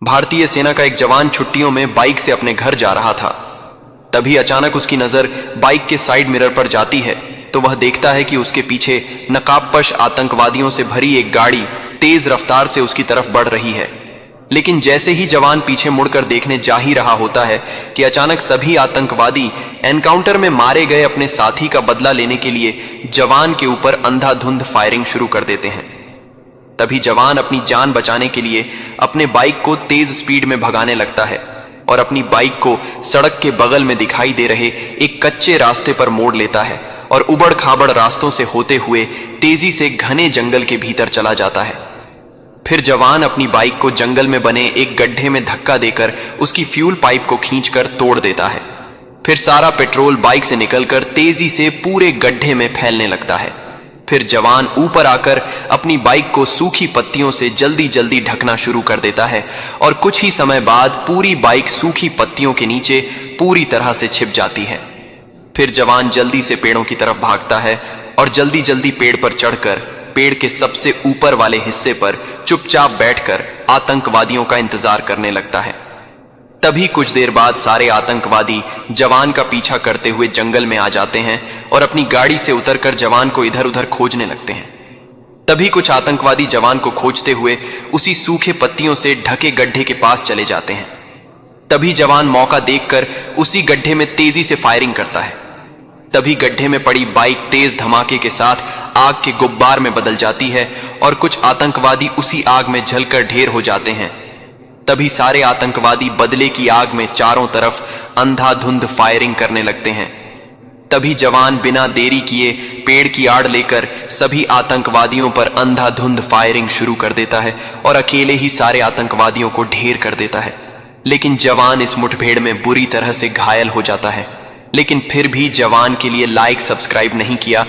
भारतीय सेना का एक जवान छुट्टियों में बाइक से अपने घर जा रहा था। तभी अचानक उसकी नजर बाइक के साइड मिरर पर जाती है तो वह देखता है कि उसके पीछे नकाबपोश आतंकवादियों से भरी एक गाड़ी तेज रफ्तार से उसकी तरफ बढ़ रही है। लेकिन जैसे ही जवान पीछे मुड़कर देखने जा ही रहा होता है कि अचानक सभी आतंकवादी एनकाउंटर में मारे गए अपने साथी का बदला लेने के लिए जवान के ऊपर अंधाधुंध फायरिंग शुरू कर देते हैं। तभी जवान अपनी जान बचाने के लिए अपने बाइक को तेज स्पीड में भगाने लगता है और अपनी बाइक को सड़क के बगल में दिखाई दे रहे एक कच्चे रास्ते पर मोड़ लेता है और उबड़ खाबड़ रास्तों से होते हुए तेजी से घने जंगल के भीतर चला जाता है। फिर जवान अपनी बाइक को जंगल में बने एक गड्ढे में धक्का देकर उसकी फ्यूल पाइप को खींचकर तोड़ देता है। फिर सारा पेट्रोल बाइक से निकलकर तेजी से पूरे गड्ढे में फैलने लगता है। फिर जवान ऊपर आकर अपनी बाइक को सूखी पत्तियों से जल्दी जल्दी ढकना शुरू कर देता है और कुछ ही समय बाद पूरी बाइक सूखी पत्तियों के नीचे पूरी तरह से छिप जाती है। फिर जवान जल्दी से पेड़ों की तरफ भागता है और जल्दी जल्दी पेड़ पर चढ़कर पेड़ के सबसे ऊपर वाले हिस्से पर चुपचाप बैठकर आतंकवादियों का इंतजार करने लगता है। तभी कुछ देर बाद सारे आतंकवादी जवान का पीछा करते हुए जंगल में आ जाते हैं और अपनी गाड़ी से उतरकर जवान को इधर उधर खोजने लगते हैं। तभी कुछ आतंकवादी जवान को खोजते हुए उसी सूखे पत्तियों से ढके गड्ढे के पास चले जाते हैं। तभी जवान मौका देखकर उसी गड्ढे में तेजी से फायरिंग करता है। तभी गड्ढे में पड़ी बाइक तेज धमाके के साथ आग के गुब्बार में बदल जाती है और कुछ आतंकवादी उसी आग में जलकर ढेर हो जाते हैं। तभी सारे आतंकवादी बदले की आग में चारों तरफ अंधाधुंध फायरिंग करने लगते हैं। तभी जवान बिना देरी किए पेड़ की आड़ लेकर सभी आतंकवादियों पर अंधाधुंध फायरिंग शुरू कर देता है और अकेले ही सारे आतंकवादियों को ढेर कर देता है। लेकिन जवान इस मुठभेड़ में बुरी तरह से घायल हो जाता है। लेकिन फिर भी जवान के लिए लाइक सब्सक्राइब नहीं किया